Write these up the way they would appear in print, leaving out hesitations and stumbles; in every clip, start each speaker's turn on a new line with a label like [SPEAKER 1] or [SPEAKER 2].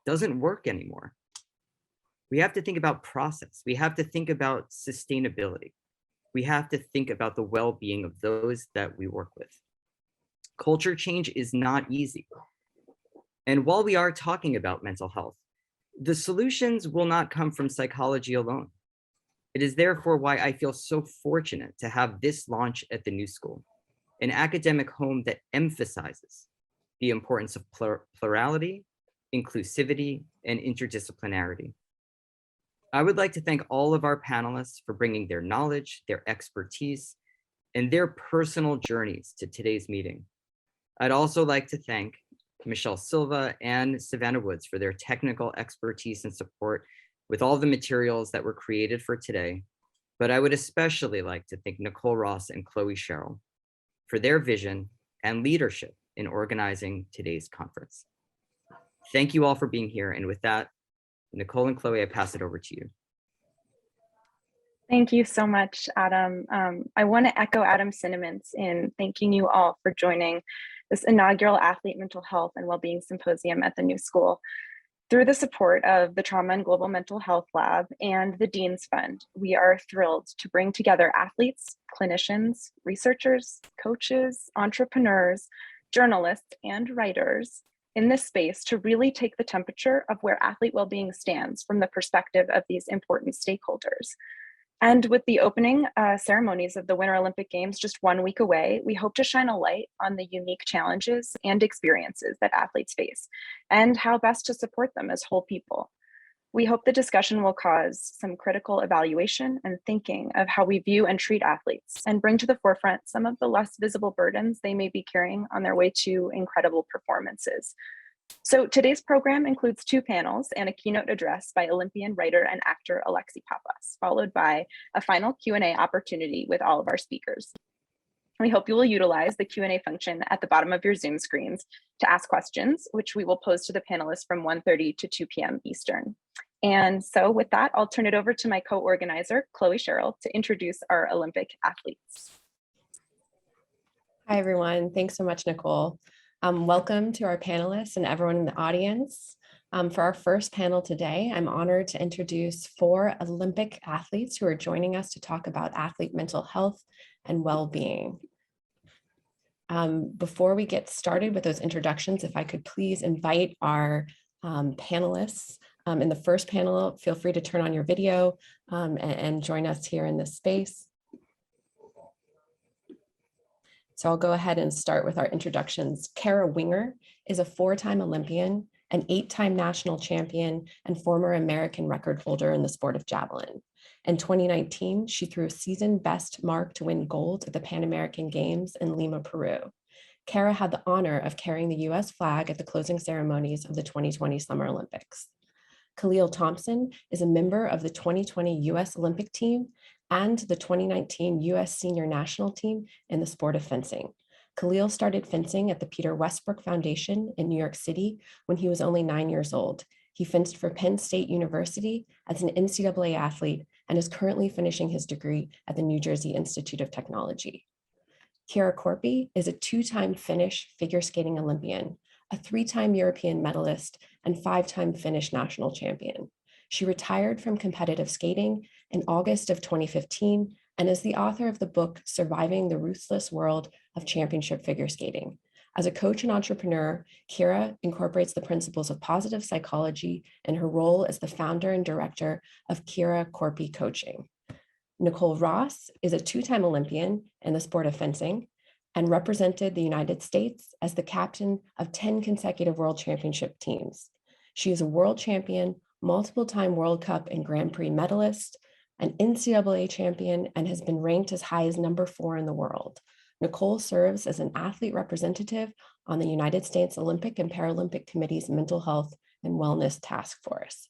[SPEAKER 1] doesn't work anymore. We have to think about process. We have to think about sustainability. We have to think about the well-being of those that we work with. Culture change is not easy. And while we are talking about mental health, the solutions will not come from psychology alone. It is therefore why I feel so fortunate to have this launch at the New School, an academic home that emphasizes the importance of plurality, inclusivity, and interdisciplinarity. I would like to thank all of our panelists for bringing their knowledge, their expertise, and their personal journeys to today's meeting. I'd also like to thank Michelle Silva and Savannah Woods for their technical expertise and support with all the materials that were created for today. But I would especially like to thank Nicole Ross and Chloe Sherrill for their vision and leadership in organizing today's conference. Thank you all for being here. And with that, Nicole and Chloe, I pass it over to you.
[SPEAKER 2] Thank you so much, Adam. I want to echo Adam's sentiments in thanking you all for joining this inaugural Athlete Mental Health and Wellbeing Symposium at the New School. Through the support of the Trauma and Global Mental Health Lab and the Dean's Fund, we are thrilled to bring together athletes, clinicians, researchers, coaches, entrepreneurs, journalists, and writers in this space to really take the temperature of where athlete well-being stands from the perspective of these important stakeholders. And with the opening ceremonies of the Winter Olympic Games just 1 week away, we hope to shine a light on the unique challenges and experiences that athletes face and how best to support them as whole people. We hope the discussion will cause some critical evaluation and thinking of how we view and treat athletes and bring to the forefront some of the less visible burdens they may be carrying on their way to incredible performances. So today's program includes 2 panels and a keynote address by Olympian writer and actor Alexi Pappas, followed by a final Q&A opportunity with all of our speakers. We hope you will utilize the Q&A function at the bottom of your Zoom screens to ask questions, which we will pose to the panelists from 1:30 to 2 p.m. Eastern. And so with that, I'll turn it over to my co-organizer, Chloe Sherrill, to introduce our Olympic athletes.
[SPEAKER 3] Hi, everyone. Thanks so much, Nicole. Welcome to our panelists and everyone in the audience. For our first panel today, I'm honored to introduce 4 Olympic athletes who are joining us to talk about athlete mental health and well-being. Before we get started with those introductions, if I could please invite our panelists. In the first panel, feel free to turn on your video and join us here in this space. So I'll go ahead and start with our introductions. Kara Winger is a 4-time Olympian, an 8-time national champion, and former American record holder in the sport of javelin. In 2019, she threw a season best mark to win gold at the Pan American Games in Lima, Peru. Kara had the honor of carrying the US flag at the closing ceremonies of the 2020 Summer Olympics. Khalil Thompson is a member of the 2020 US Olympic team and the 2019 US Senior National Team in the sport of fencing. Khalil started fencing at the Peter Westbrook Foundation in New York City when he was only 9 years old. He fenced for Penn State University as an NCAA athlete and is currently finishing his degree at the New Jersey Institute of Technology. Kiira Korpi is a 2-time Finnish figure skating Olympian, a 3-time European medalist, and 5-time Finnish national champion. She retired from competitive skating in August of 2015 and is the author of the book, Surviving the Ruthless World of Championship Figure Skating. As a coach and entrepreneur, Kiira incorporates the principles of positive psychology in her role as the founder and director of Kiira Korpi Coaching. Nicole Ross is a 2-time Olympian in the sport of fencing and represented the United States as the captain of 10 consecutive World Championship teams. She is a world champion, multiple-time World Cup and Grand Prix medalist, an NCAA champion, and has been ranked as high as number 4 in the world. Nicole serves as an athlete representative on the United States Olympic and Paralympic Committee's Mental Health and Wellness Task Force.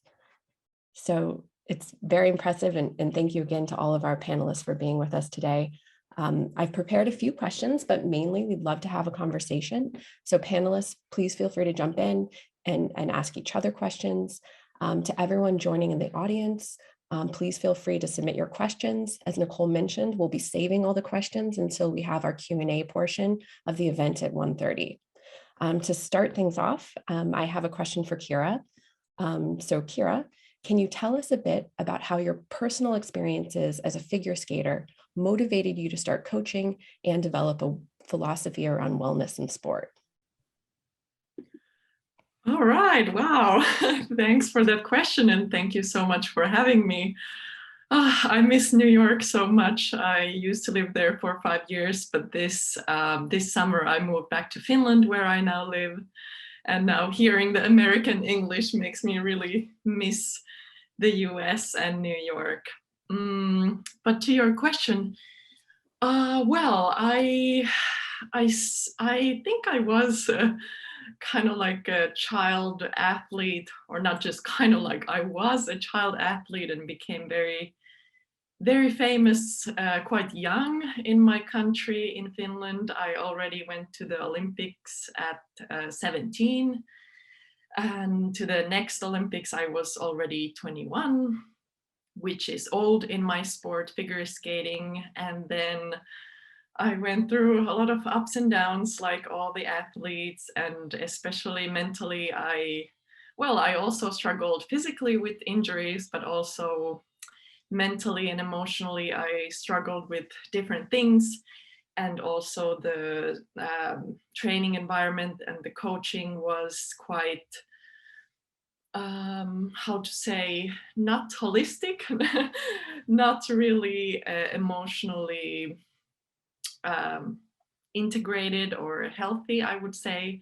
[SPEAKER 3] So it's very impressive, and thank you again to all of our panelists for being with us today. I've prepared a few questions, but mainly we'd love to have a conversation. So panelists, please feel free to jump in and ask each other questions. To everyone joining in the audience, please feel free to submit your questions. As Nicole mentioned, we'll be saving all the questions until we have our Q&A portion of the event at 1:30. To start things off, I have a question for Kiira. So Kiira, can you tell us a bit about how your personal experiences as a figure skater motivated you to start coaching and develop a philosophy around wellness in sport?
[SPEAKER 4] All right, wow. Thanks for that question, and thank you so much for having me. I miss New York so much. I used to live there for 5 years, but this summer I moved back to Finland, where I now live. And now hearing the American English makes me really miss the US and New York. But to your question, well, I think I was kind of like a child athlete, or not just kind of like, I was a child athlete and became very, very famous quite young in my country, in Finland. I already went to the Olympics at 17. And to the next Olympics, I was already 21, which is old in my sport, figure skating. And then I went through a lot of ups and downs, like all the athletes, and especially mentally. I also struggled physically with injuries, but also mentally and emotionally, I struggled with different things. And also the training environment and the coaching was quite, how to say, not holistic, not really emotionally integrated or healthy, I would say.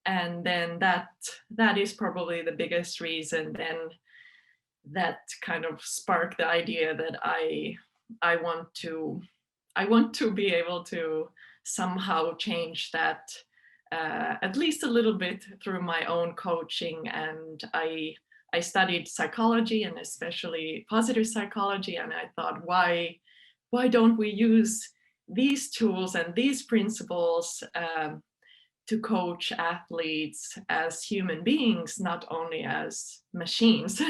[SPEAKER 4] And then that is probably the biggest reason then that kind of sparked the idea that I want to be able to somehow change that, at least a little bit, through my own coaching. And I studied psychology, and especially positive psychology, and I thought, why don't we use these tools and these principles to coach athletes as human beings, not only as machines.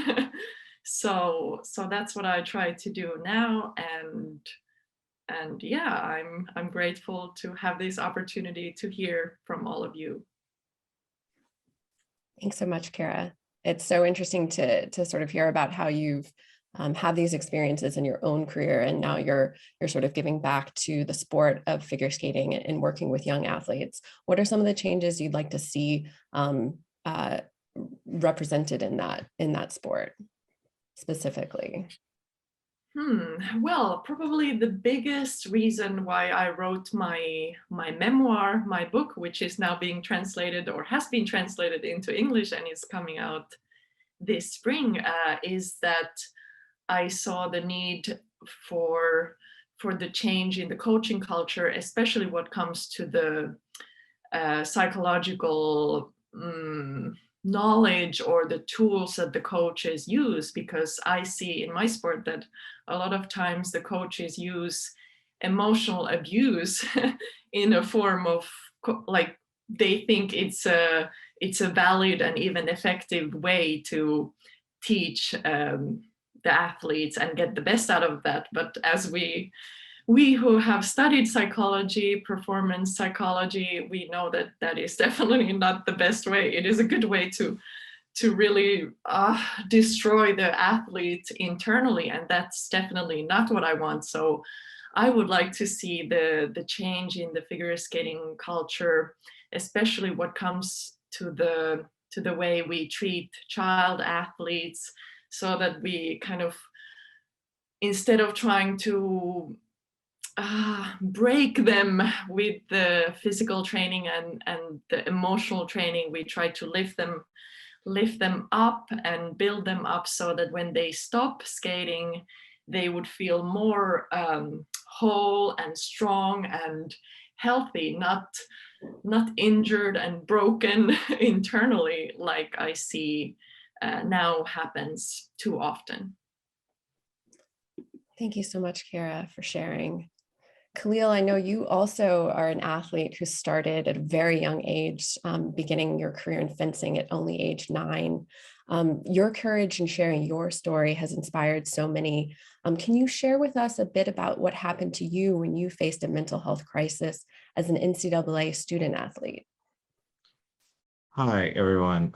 [SPEAKER 4] So that's what I try to do now, and yeah, I'm grateful to have this opportunity to hear from all of you.
[SPEAKER 3] Thanks so much, Kiira. It's so interesting to sort of hear about how you've had these experiences in your own career, and now you're sort of giving back to the sport of figure skating and working with young athletes. What are some of the changes you'd like to see represented in that sport specifically?
[SPEAKER 4] Well, probably the biggest reason why I wrote my memoir, my book, which is now being translated, or has been translated into English and is coming out this spring, is that I saw the need for the change in the coaching culture, especially what comes to the psychological knowledge or the tools that the coaches use, because I see in my sport that a lot of times the coaches use emotional abuse in a form of, like, they think it's a valid and even effective way to teach the athletes and get the best out of that. But as we who have studied psychology, performance psychology, we know that that is definitely not the best way. It is a good way to really destroy the athlete internally, and that's definitely not what I want. So I would like to see the change in the figure skating culture, especially what comes to the way we treat child athletes, so that we kind of, instead of trying to break them with the physical training and the emotional training, we try to lift them up and build them up, so that when they stop skating, they would feel more whole and strong and healthy, not injured and broken internally, like I see now happens too often.
[SPEAKER 3] Thank you so much, Kiira, for sharing. Khalil, I know you also are an athlete who started at a very young age, beginning your career in fencing at only age 9. Your courage in sharing your story has inspired so many. Can you share with us a bit about what happened to you when you faced a mental health crisis as an NCAA student athlete?
[SPEAKER 5] Hi, everyone.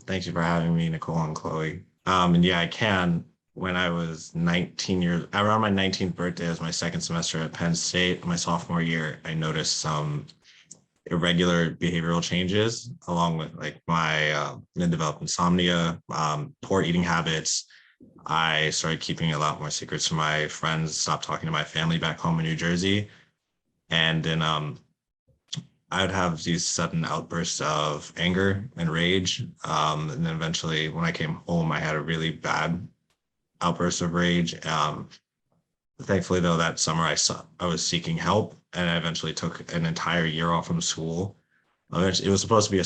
[SPEAKER 5] Thank you for having me, Nicole and Chloe. And yeah, I can. When I was 19 years, around my 19th birthday, as my second semester at Penn State, my sophomore year, I noticed some irregular behavioral changes, along with like my developed insomnia, poor eating habits. I started keeping a lot more secrets from my friends, stopped talking to my family back home in New Jersey, and then I would have these sudden outbursts of anger and rage. And then eventually, when I came home, I had a really bad outburst of rage. Thankfully, though, that summer I was seeking help, and I eventually took an entire year off from school. It was supposed to be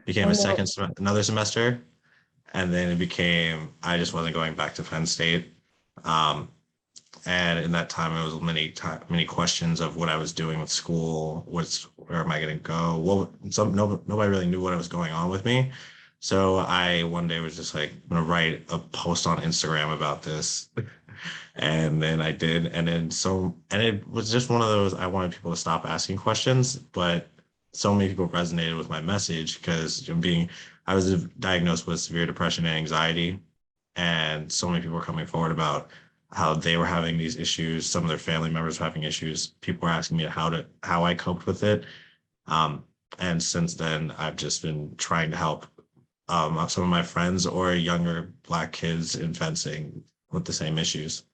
[SPEAKER 5] became
[SPEAKER 3] Oh
[SPEAKER 5] a
[SPEAKER 3] no.
[SPEAKER 5] another semester, and then it became I just wasn't going back to Penn State. Um, And in that time, it was many questions of what I was doing with school. Where am I going to go? Nobody really knew what was going on with me. So I one day was just like, I'm going to write a post on Instagram about this. And then I did. And it was just one of those, I wanted people to stop asking questions, but so many people resonated with my message because I was diagnosed with severe depression and anxiety. And so many people were coming forward about how they were having these issues. Some of their family members were having issues. People were asking me how I coped with it. And since then, I've just been trying to help some of my friends or younger Black kids in fencing with the same issues.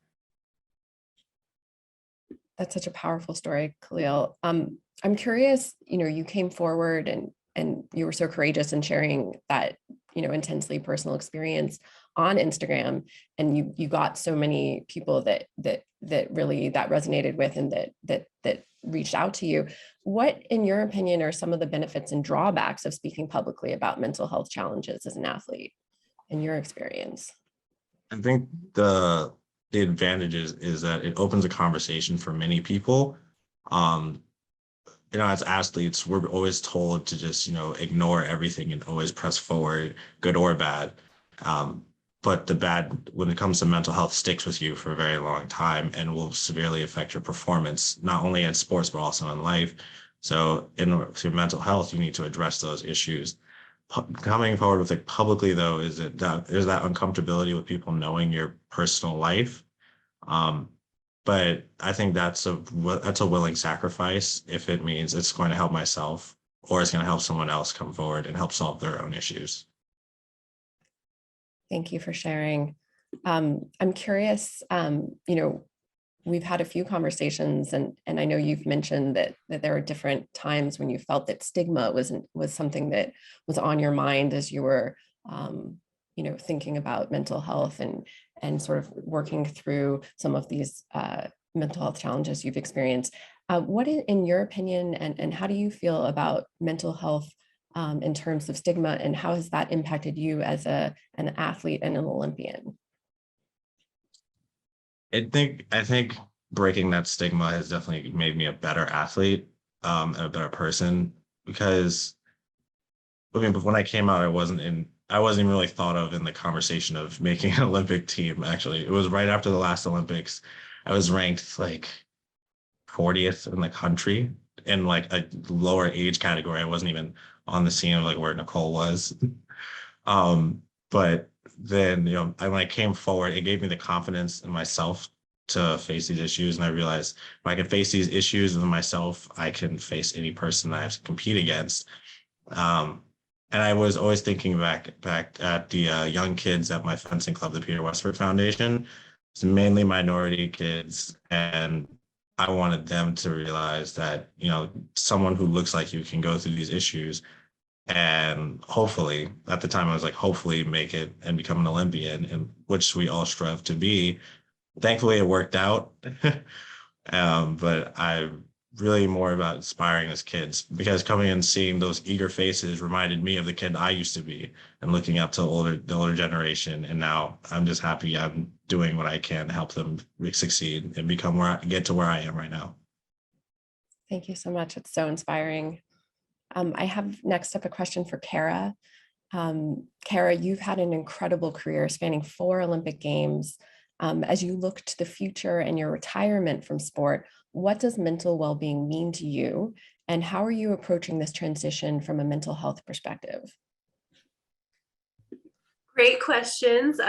[SPEAKER 3] That's such a powerful story, Khalil. I'm curious, you came forward and you were so courageous in sharing that, intensely personal experience on Instagram, and you got so many people that really that resonated with and that reached out to you. What, in your opinion, are some of the benefits and drawbacks of speaking publicly about mental health challenges as an athlete, in your experience?
[SPEAKER 5] I think the advantages is that it opens a conversation for many people. Um, as athletes, we're always told to just, ignore everything and always press forward, good or bad. Um, but the bad, when it comes to mental health, sticks with you for a very long time and will severely affect your performance, not only in sports, but also in life. So in your mental health, you need to address those issues. Coming forward with it publicly, though, there's that uncomfortability with people knowing your personal life. Um, but I think that's a willing sacrifice if it means it's going to help myself or it's going to help someone else come forward and help solve their own issues.
[SPEAKER 3] Thank you for sharing. I'm curious, we've had a few conversations and I know you've mentioned that there are different times when you felt that stigma was something that was on your mind as you were, thinking about mental health and sort of working through some of these mental health challenges you've experienced. What, in your opinion, and how do you feel about mental health in terms of stigma, and how has that impacted you as an athlete and an Olympian?
[SPEAKER 5] I think breaking that stigma has definitely made me a better athlete, and a better person because but when I came out, I wasn't even really thought of in the conversation of making an Olympic team. Actually, it was right after the last Olympics. I was ranked like 40th in the country in like a lower age category. I wasn't even on the scene of like where Nicole was. But then, when I came forward, it gave me the confidence in myself to face these issues. And I realized if I can face these issues with myself, I can face any person that I have to compete against. And I was always thinking back at the young kids at my fencing club, the Peter Westford Foundation. It's mainly minority kids, and I wanted them to realize that, someone who looks like you can go through these issues and hopefully, at the time I was like, hopefully make it and become an Olympian, and which we all strive to be. Thankfully, it worked out. But I'm really more about inspiring as kids because coming and seeing those eager faces reminded me of the kid I used to be and looking up to the older generation. And now I'm just happy I'm doing what I can to help them succeed and get to where I am right now.
[SPEAKER 3] Thank you so much. It's so inspiring. I have next up a question for Kiira. Kiira, you've had an incredible career spanning 4 Olympic Games. As you look to the future and your retirement from sport, what does mental well-being mean to you? And how are you approaching this transition from a mental health perspective?
[SPEAKER 6] Great questions.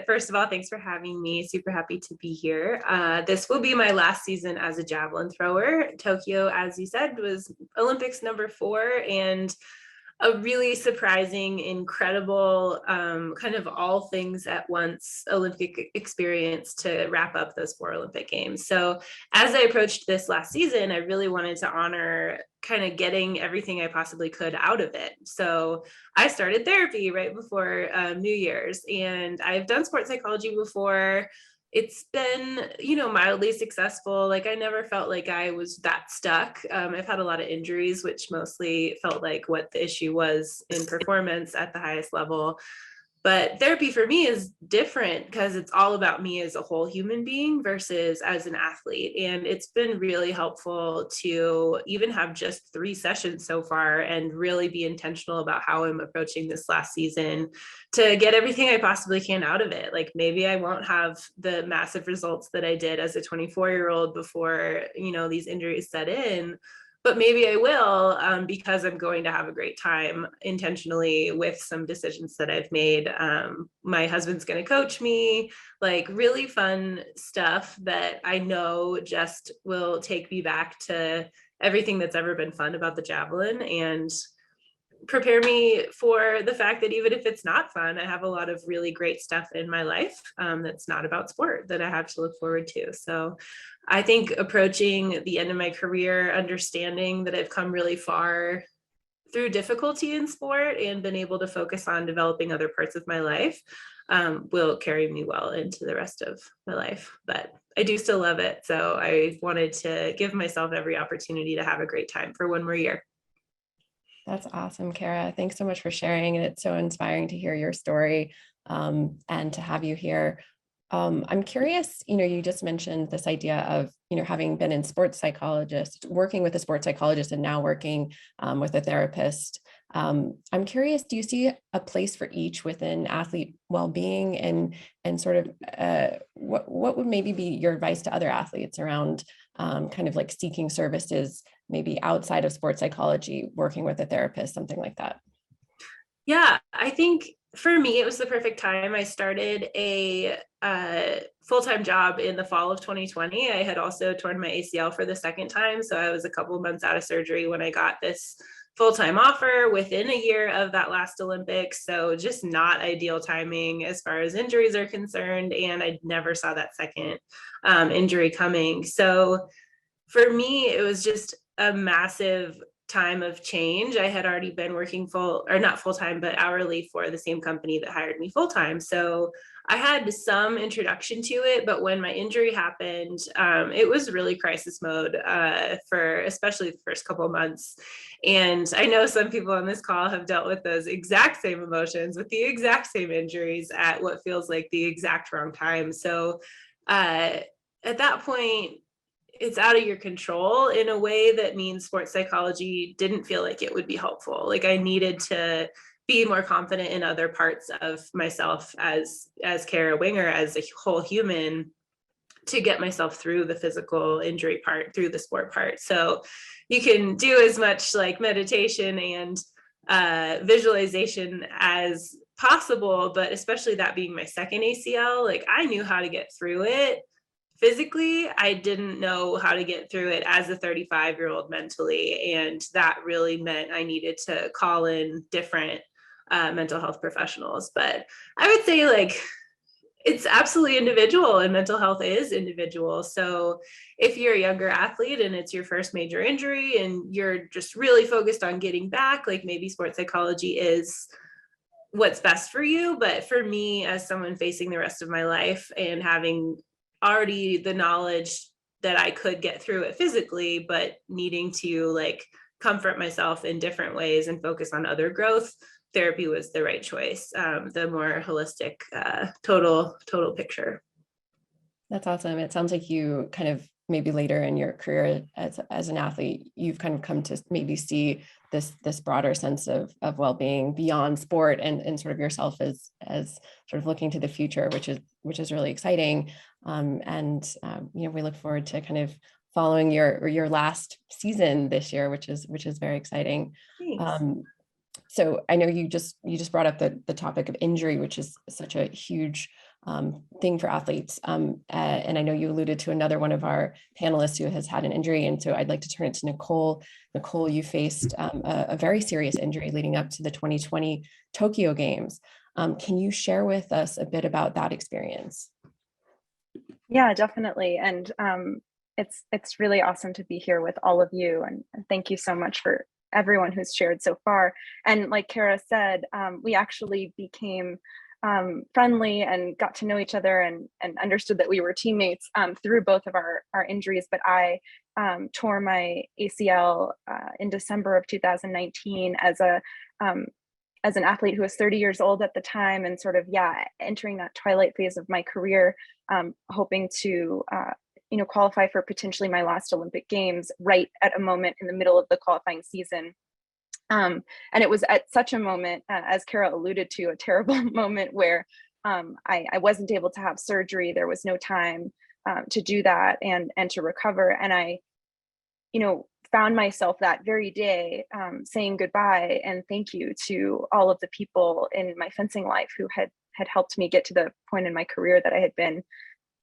[SPEAKER 6] First of all, thanks for having me. Super happy to be here. This will be my last season as a javelin thrower. Tokyo, as you said, was Olympics #4 and a really surprising, incredible, kind of all things at once Olympic experience to wrap up those 4 Olympic Games. So as I approached this last season, I really wanted to honor kind of getting everything I possibly could out of it. So I started therapy right before New Year's, and I've done sports psychology before. It's been, mildly successful. Like, I never felt like I was that stuck. I've had a lot of injuries, which mostly felt like what the issue was in performance at the highest level. But therapy for me is different because it's all about me as a whole human being versus as an athlete. And it's been really helpful to even have just 3 sessions so far and really be intentional about how I'm approaching this last season to get everything I possibly can out of it. Like, maybe I won't have the massive results that I did as a 24-year-old before, these injuries set in. But maybe I will, because I'm going to have a great time intentionally with some decisions that I've made. My husband's going to coach me, like really fun stuff that I know just will take me back to everything that's ever been fun about the javelin and prepare me for the fact that even if it's not fun, I have a lot of really great stuff in my life that's not about sport that I have to look forward to. So I think approaching the end of my career, understanding that I've come really far through difficulty in sport and been able to focus on developing other parts of my life will carry me well into the rest of my life. But I do still love it. So I wanted to give myself every opportunity to have a great time for one more year.
[SPEAKER 3] That's awesome, Kiira. Thanks so much for sharing. And it's so inspiring to hear your story and to have you here. I'm curious, you just mentioned this idea of, having been in working with a sports psychologist and now working with a therapist. I'm curious, do you see a place for each within athlete well-being and sort of what would maybe be your advice to other athletes around kind of like seeking services, maybe outside of sports psychology, working with a therapist, something like that?
[SPEAKER 6] Yeah, I think for me, it was the perfect time. I started a full-time job in the fall of 2020. I had also torn my ACL for the second time. So I was a couple of months out of surgery when I got this full-time offer within a year of that last Olympics. So just not ideal timing as far as injuries are concerned. And I never saw that second injury coming. So for me, it was just a massive time of change. I had already been working not full-time, but hourly for the same company that hired me full-time. So I had some introduction to it, but when my injury happened, it was really crisis mode for especially the first couple of months. And I know some people on this call have dealt with those exact same emotions with the exact same injuries at what feels like the exact wrong time. So at that point, it's out of your control in a way that means sports psychology didn't feel like it would be helpful. Like, I needed to be more confident in other parts of myself as Kiira Winger, as a whole human, to get myself through the physical injury part, through the sport part. So you can do as much like meditation and visualization as possible, but especially that being my second ACL, like, I knew how to get through it. Physically, I didn't know how to get through it as a 35-year-old mentally. And that really meant I needed to call in different mental health professionals. But I would say, like, it's absolutely individual, and mental health is individual. So if you're a younger athlete and it's your first major injury and you're just really focused on getting back, like, maybe sports psychology is what's best for you. But for me, as someone facing the rest of my life and having already the knowledge that I could get through it physically, but needing to like comfort myself in different ways and focus on other growth, therapy was the right choice. The more holistic, total picture.
[SPEAKER 3] That's awesome. It sounds like you kind of maybe later in your career as an athlete, you've kind of come to maybe see this broader sense of well-being beyond sport and sort of yourself as sort of looking to the future, which is really exciting. We look forward to kind of following your last season this year, which is very exciting.
[SPEAKER 6] Thanks.
[SPEAKER 3] So I know you just brought up the topic of injury, which is such a huge thing for athletes. And I know you alluded to another one of our panelists who has had an injury. And so I'd like to turn it to Nicole. Nicole, you faced a very serious injury leading up to the 2020 Tokyo Games. Can you share with us a bit about that experience?
[SPEAKER 2] Yeah, definitely. And it's really awesome to be here with all of you. And thank you so much for everyone who's shared so far. And like Kiira said, we actually became friendly and got to know each other and understood that we were teammates through both of our injuries. But I tore my ACL in December of 2019 as an athlete who was 30 years old at the time, and sort of, entering that twilight phase of my career, hoping to qualify for potentially my last Olympic Games right at a moment in the middle of the qualifying season. And it was at such a moment, as Kiira alluded to, a terrible moment where I wasn't able to have surgery. There was no time to do that and to recover. And I, found myself that very day saying goodbye and thank you to all of the people in my fencing life who had helped me get to the point in my career that I had been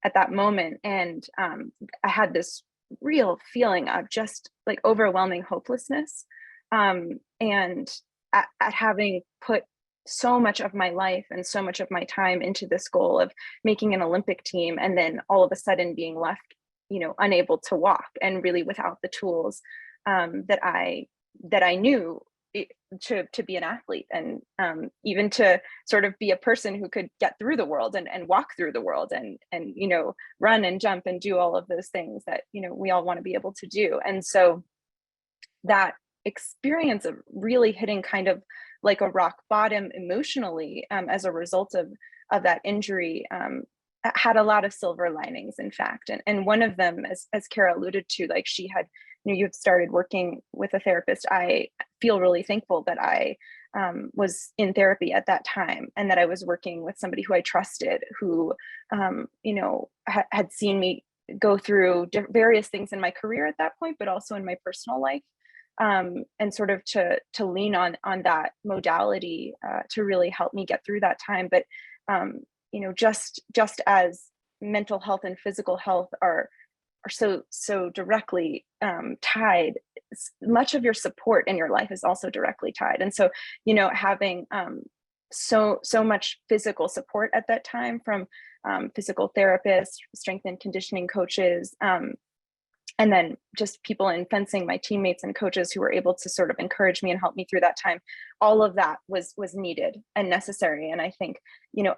[SPEAKER 2] at that moment. And I had this real feeling of just like overwhelming hopelessness. And at having put so much of my life and so much of my time into this goal of making an Olympic team, and then all of a sudden being left, unable to walk and really without the tools that I knew to be an athlete, and even to sort of be a person who could get through the world and walk through the world and run and jump and do all of those things that we all want to be able to do. And so that experience of really hitting kind of like a rock bottom emotionally as a result of that injury had a lot of silver linings, in fact. And one of them, as Kiira alluded to, like she had, you've started working with a therapist. I feel really thankful that I was in therapy at that time, and that I was working with somebody who I trusted, who, had seen me go through various things in my career at that point, but also in my personal life. And sort of to lean on that modality to really help me get through that time. But just as mental health and physical health are so directly tied, much of your support in your life is also directly tied. And so having so much physical support at that time from physical therapists, strength and conditioning coaches, and then just people in fencing, my teammates and coaches who were able to sort of encourage me and help me through that time. All of that was needed and necessary. And I think,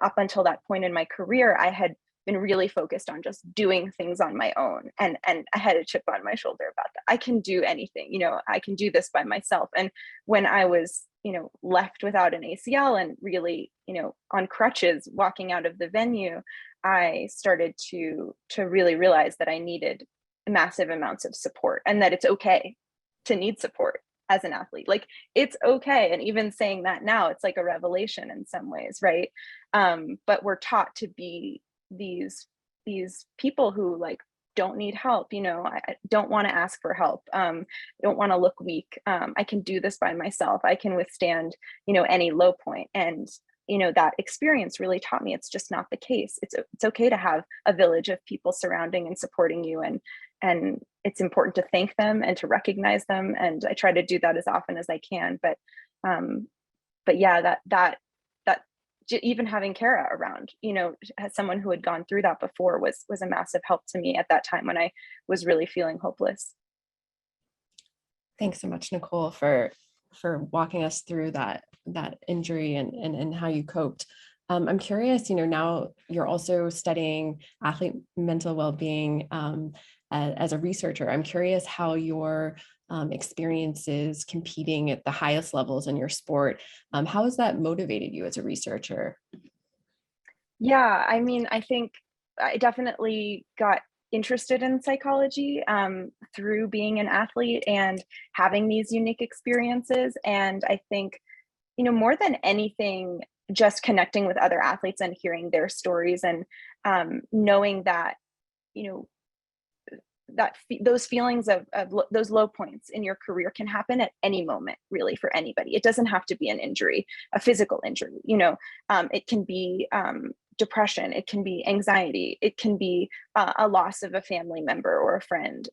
[SPEAKER 2] up until that point in my career, I had been really focused on just doing things on my own. And I had a chip on my shoulder about that. I can do anything, I can do this by myself. And when I was, left without an ACL and really, on crutches walking out of the venue, I started to really realize that I needed massive amounts of support, and that it's okay to need support as an athlete. Like, it's okay. And even saying that now, it's like a revelation in some ways, right? But we're taught to be these people who like don't need help, I don't want to ask for help, don't want to look weak, I can do this by myself, I can withstand any low point. And that experience really taught me it's just not the case. It's okay to have a village of people surrounding and supporting you, and it's important to thank them and to recognize them. And I try to do that as often as I can. But yeah, that even having Kiira around, as someone who had gone through that before, was a massive help to me at that time when I was really feeling hopeless.
[SPEAKER 3] Thanks so much, Nicole, for walking us through that injury and how you coped. I'm curious, now you're also studying athlete mental well-being as a researcher. I'm curious how your experiences competing at the highest levels in your sport, how has that motivated you as a researcher?
[SPEAKER 2] Yeah, I mean, I think I definitely got interested in psychology through being an athlete and having these unique experiences. And I think, more than anything, just connecting with other athletes and hearing their stories, and knowing that, those feelings of those low points in your career can happen at any moment, really, for anybody. It doesn't have to be an injury, a physical injury. It can be depression, it can be anxiety, it can be a loss of a family member or a friend.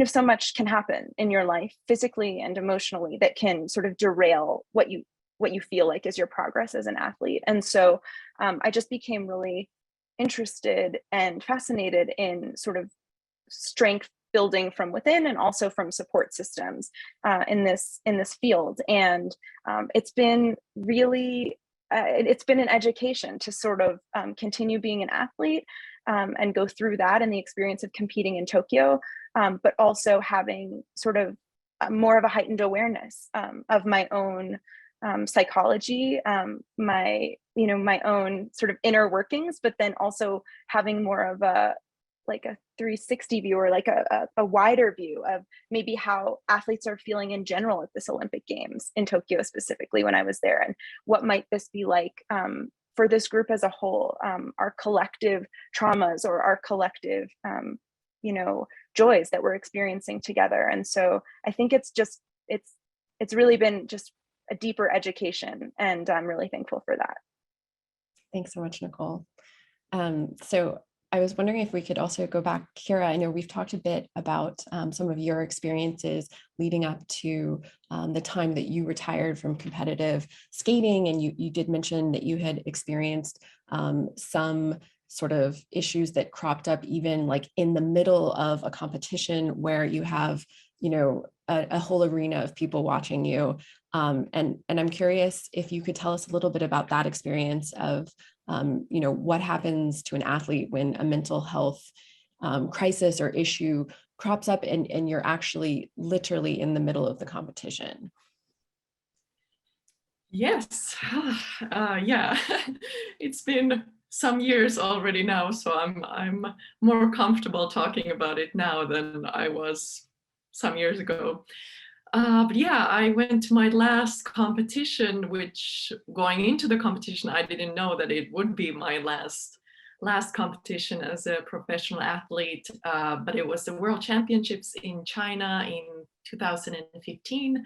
[SPEAKER 2] So much can happen in your life, physically and emotionally, that can sort of derail what you feel like is your progress as an athlete. And so I just became really interested and fascinated in sort of strength building from within and also from support systems in this field. And it's been really it's been an education to sort of continue being an athlete and go through that and the experience of competing in Tokyo, but also having sort of more of a heightened awareness of my own psychology, my own sort of inner workings, but then also having more of a 360 view, or like a wider view of maybe how athletes are feeling in general at this Olympic Games in Tokyo, specifically when I was there, and what might this be like for this group as a whole, our collective traumas or our collective joys that we're experiencing together. And so I think it's really been just a deeper education, and I'm really thankful for that.
[SPEAKER 3] Thanks so much, Nicole. So I was wondering if we could also go back, Kiira. I know we've talked a bit about some of your experiences leading up to the time that you retired from competitive skating, and you did mention that you had experienced some sort of issues that cropped up even like in the middle of a competition where you have, a whole arena of people watching you. And I'm curious if you could tell us a little bit about that experience of what happens to an athlete when a mental health crisis or issue crops up and you're actually literally in the middle of the competition.
[SPEAKER 4] Yes, yeah, it's been some years already now, so I'm more comfortable talking about it now than I was some years ago. But yeah, I went to my last competition, which going into the competition, I didn't know that it would be my last competition as a professional athlete, but it was the World Championships in China in 2015.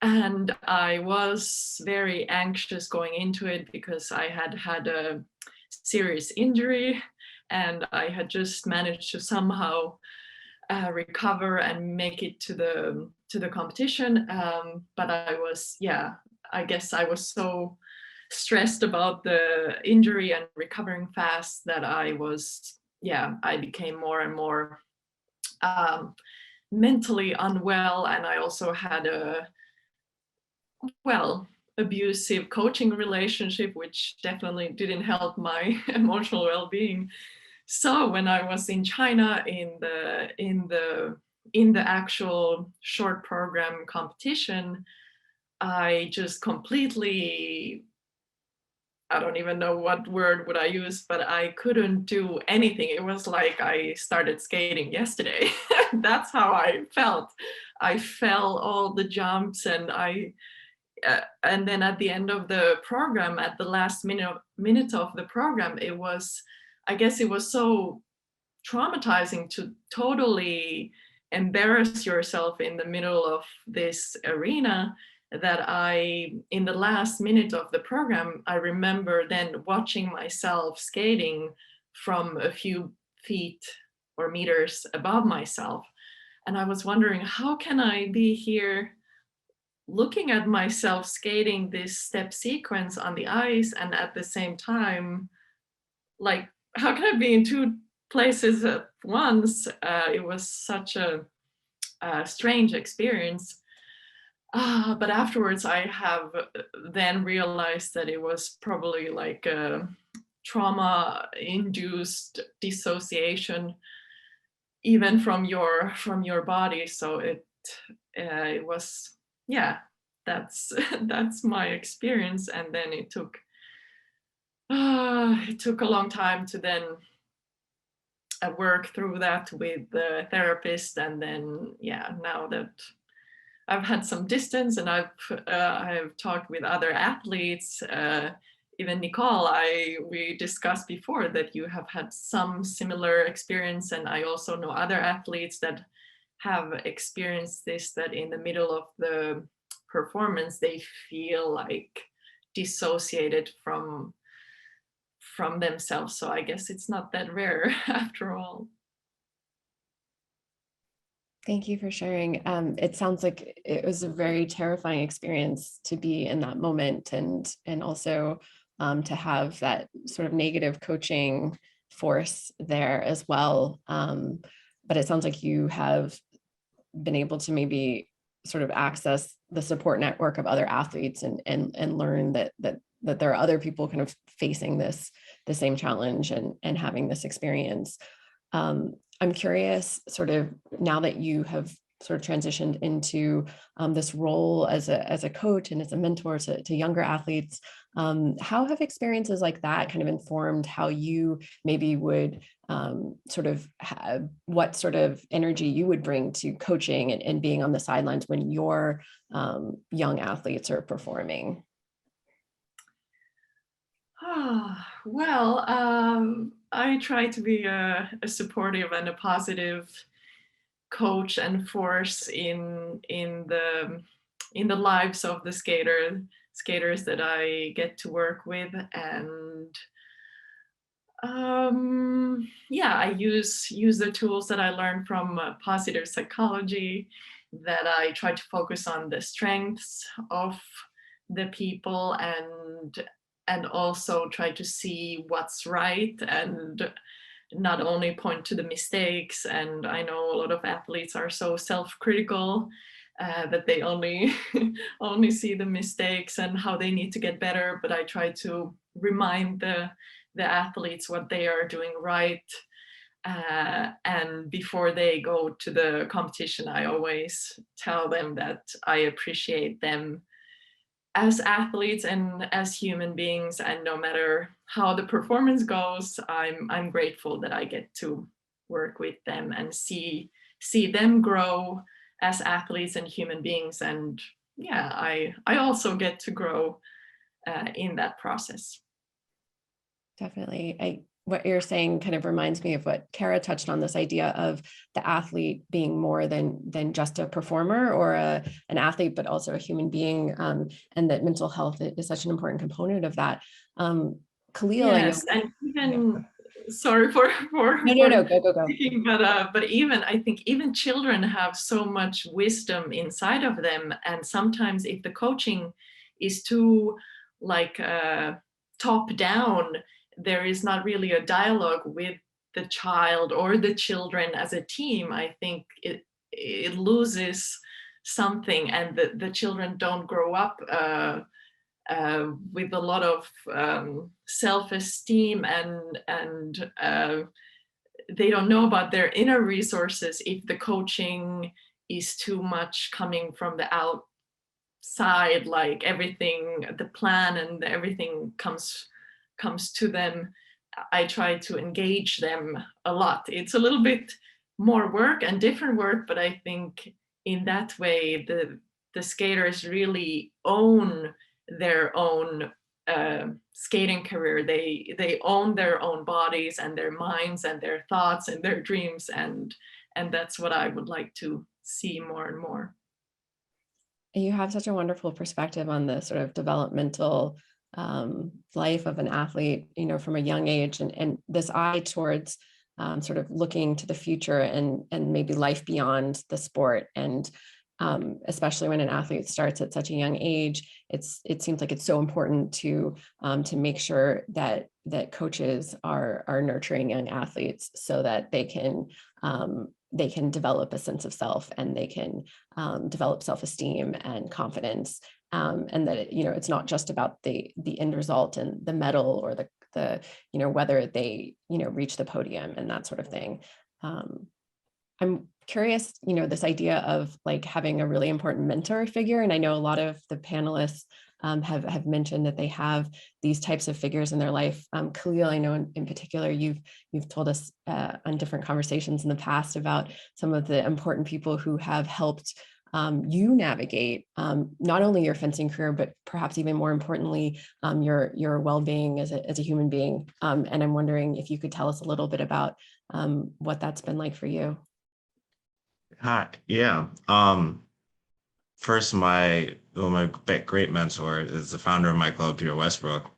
[SPEAKER 4] And I was very anxious going into it because I had a serious injury and I had just managed to somehow recover and make it to the competition. But I guess I was so stressed about the injury and recovering fast that I became more and more mentally unwell. And I also had a abusive coaching relationship, which definitely didn't help my emotional well-being. So when I was in China in the actual short program competition, I just completely, I don't even know what word would I use, but I couldn't do anything. It was like I started skating yesterday. That's how I felt. I fell all the jumps, and and then at the end of the program, at the last minute of the program, I guess it was so traumatizing to totally embarrass yourself in the middle of this arena that in the last minute of the program, I remember then watching myself skating from a few feet or meters above myself. And I was wondering, how can I be here looking at myself skating this step sequence on the ice, and at the same time, like, how can I be in two places at once? It was such a strange experience. But afterwards, I have then realized that it was probably like a trauma-induced dissociation, even from your body. So it was, that's my experience. And then it took a long time to then work through that with the therapist. And then now that I've had some distance and I've talked with other athletes, even Nicole, we discussed before that you have had some similar experience, and I also know other athletes that have experienced this, that in the middle of the performance they feel like dissociated from themselves. So I guess it's not that rare after all.
[SPEAKER 3] Thank you for sharing. It sounds like it was a very terrifying experience to be in that moment, and also to have that sort of negative coaching force there as well. But it sounds like you have been able to maybe sort of access the support network of other athletes and learn that there are other people kind of facing the same challenge and having this experience. I'm curious, sort of now that you have sort of transitioned into this role as a coach and as a mentor to younger athletes, how have experiences like that kind of informed how you maybe would sort of have, what sort of energy you would bring to coaching and being on the sidelines when your young athletes are performing?
[SPEAKER 4] Well, I try to be a supportive and a positive coach and force in the lives of the skaters that I get to work with. And yeah, I use the tools that I learned from positive psychology, that I try to focus on the strengths of the people and also try to see what's right and not only point to the mistakes. And I know a lot of athletes are so self-critical that they only see the mistakes and how they need to get better. But I try to remind the athletes what they are doing right. And before they go to the competition, I always tell them that I appreciate them as athletes and as human beings, and no matter how the performance goes, I'm grateful that I get to work with them and see them grow as athletes and human beings. And yeah, I also get to grow in that process.
[SPEAKER 3] Definitely. What you're saying kind of reminds me of what Kiira touched on, this idea of the athlete being more than just a performer or an athlete, but also a human being, and that mental health is such an important component of that. Khalil,
[SPEAKER 4] yes, and even sorry for
[SPEAKER 3] no, go.
[SPEAKER 4] Speaking, but even I think even children have so much wisdom inside of them, and sometimes if the coaching is too like top down, there is not really a dialogue with the child or the children as a team. I think it loses something, and the children don't grow up with a lot of self-esteem, and they don't know about their inner resources if the coaching is too much coming from the outside, like everything, the plan and everything comes to them. I try to engage them a lot. It's a little bit more work and different work, but I think in that way the skaters really own their own skating career. They own their own bodies and their minds and their thoughts and their dreams, and that's what I would like to see more and more.
[SPEAKER 3] You have such a wonderful perspective on the sort of developmental life of an athlete, from a young age, and this eye towards sort of looking to the future and maybe life beyond the sport. And especially when an athlete starts at such a young age, it seems like it's so important to make sure that coaches are nurturing young athletes so that they can develop a sense of self, and they can develop self-esteem and confidence, and that it's not just about the end result and the medal or the whether they reach the podium and that sort of thing. I'm curious, this idea of like having a really important mentor figure, and I know a lot of the panelists have mentioned that they have these types of figures in their life. Khalil, I know in particular, you've told us on different conversations in the past about some of the important people who have helped you navigate not only your fencing career, but perhaps even more importantly, your well-being as a human being. And I'm wondering if you could tell us a little bit about what that's been like for you.
[SPEAKER 5] Hi, yeah. First, my great mentor is the founder of my club, Peter Westbrook.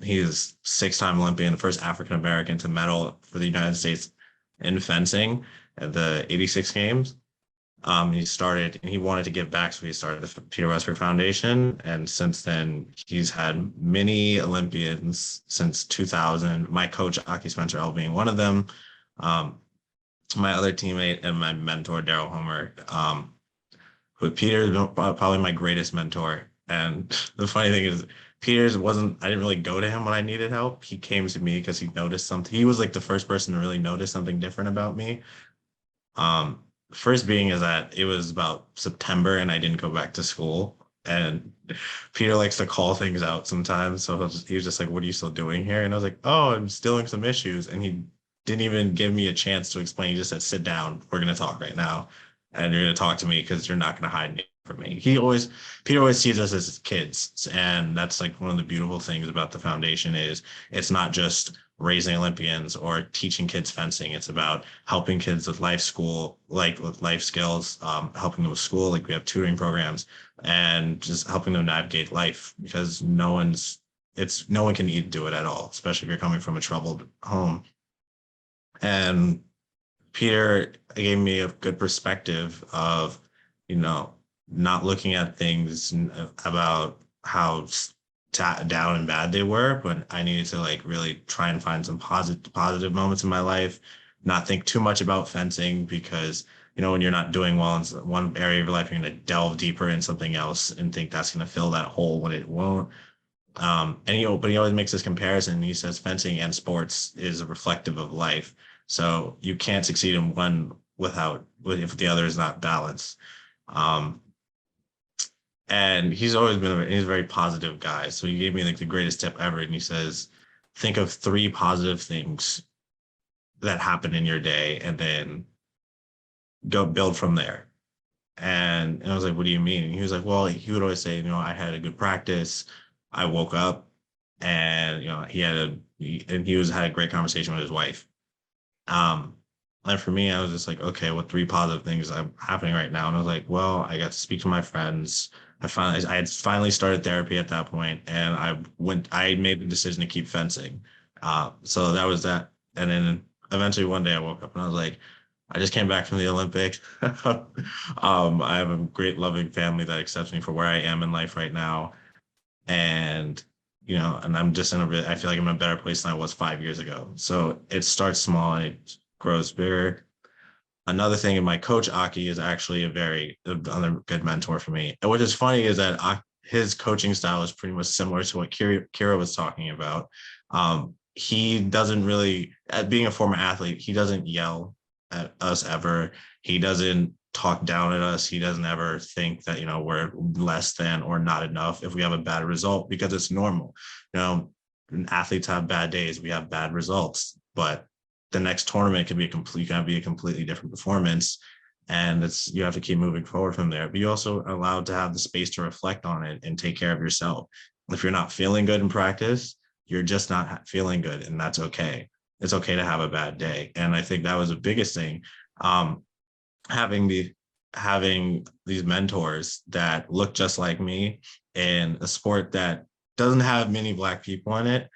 [SPEAKER 5] He is 6-time Olympian, the first African American to medal for the United States in fencing at the '86 Games. He wanted to give back, so he started the Peter Westbrook Foundation. And since then, he's had many Olympians since 2000. My coach, Aki Spencer L, being one of them. My other teammate and my mentor, Daryl Homer. But Peter is probably my greatest mentor. And the funny thing is, I didn't really go to him when I needed help. He came to me because he noticed something. He was like the first person to really notice something different about me. First being is that it was about September and I didn't go back to school. And Peter likes to call things out sometimes. So he was just like, what are you still doing here? And I was like, oh, I'm stealing some issues. And he didn't even give me a chance to explain. He just said, sit down. We're going to talk right now. And you're going to talk to me because you're not going to hide anything from me. Peter always sees us as kids. And that's like one of the beautiful things about the foundation is it's not just raising Olympians or teaching kids fencing. It's about helping kids with life skills, helping them with school. Like we have tutoring programs and just helping them navigate life because no one can do it at all, especially if you're coming from a troubled home. And Peter gave me a good perspective of, not looking at things about how down and bad they were, but I needed to like really try and find some positive moments in my life, not think too much about fencing because, when you're not doing well in one area of your life, you're going to delve deeper in something else and think that's going to fill that hole when it won't. But he always makes this comparison. He says fencing and sports is reflective of life. So you can't succeed in one if the other is not balanced. And he's always he's a very positive guy. So he gave me like the greatest tip ever. And he says, think of 3 positive things that happen in your day and then go build from there. And I was like, what do you mean? And he was like, well, he would always say, I had a good practice. I woke up and, he had a great conversation with his wife. And for me, I was just like, okay, what 3 positive things are happening right now? And I was like, well, I got to speak to my friends. I had finally started therapy at that point, and I made the decision to keep fencing. So that was that. And then eventually one day I woke up and I was like, I just came back from the Olympics. I have a great loving family that accepts me for where I am in life right now. And, and I'm just I feel like I'm in a better place than I was 5 years ago. So it starts small and it grows bigger. Another thing, and my coach Aki is actually another good mentor for me. And what is funny is that his coaching style is pretty much similar to what Kiira was talking about. He doesn't really, being a former athlete, he doesn't yell at us ever. He doesn't talk down at us. He doesn't ever think that, we're less than or not enough if we have a bad result, because it's normal. Athletes have bad days. We have bad results, but the next tournament can be a completely different performance. And you have to keep moving forward from there. But you also are allowed to have the space to reflect on it and take care of yourself. If you're not feeling good in practice, you're just not feeling good. And that's okay. It's okay to have a bad day. And I think that was the biggest thing. Having these mentors that look just like me in a sport that doesn't have many Black people in it,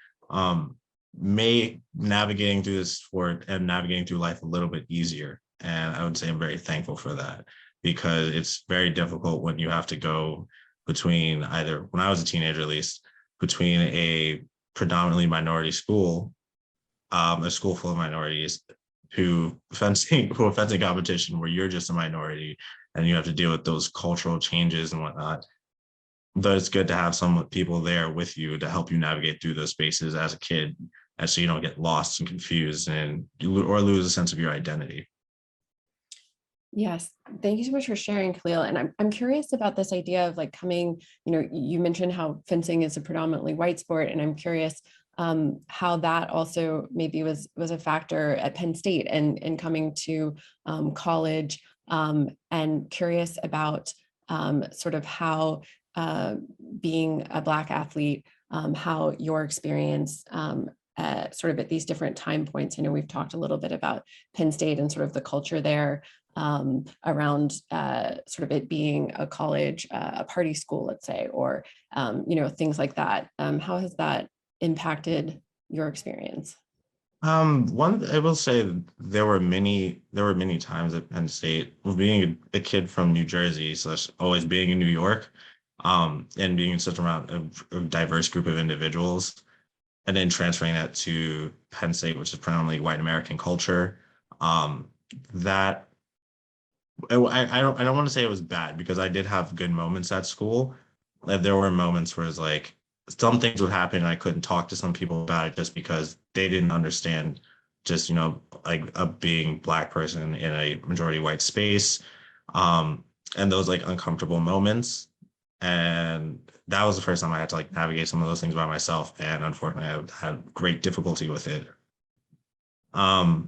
[SPEAKER 5] navigating through this sport and navigating through life a little bit easier. And I would say I'm very thankful for that, because it's very difficult when you have to go between, either when I was a teenager at least, between a predominantly minority school, a school full of minorities, to a fencing competition where you're just a minority and you have to deal with those cultural changes and whatnot. But it's good to have some people there with you to help you navigate through those spaces as a kid, and so you don't get lost and confused or lose a sense of your identity.
[SPEAKER 3] Yes, thank you so much for sharing, Khalil. And I'm curious about this idea of like coming, you mentioned how fencing is a predominantly white sport, and I'm curious how that also maybe was a factor at Penn State and coming to college and curious about sort of how being a Black athlete, how your experience sort of at these different time points. I know we've talked a little bit about Penn State and sort of the culture there around sort of it being a college, a party school, let's say, or, things like that. How has that impacted your experience?
[SPEAKER 5] One, I will say there were many times at Penn State, being a kid from New Jersey, so always being in New York, and being in such a diverse group of individuals, and then transferring that to Penn State, which is predominantly white American culture. That I don't want to say it was bad, because I did have good moments at school. Like, there were moments where it's like some things would happen and I couldn't talk to some people about it just because they didn't understand just, like a being Black person in a majority white space. And those like uncomfortable moments. And that was the first time I had to like navigate some of those things by myself. And unfortunately, I had great difficulty with it. But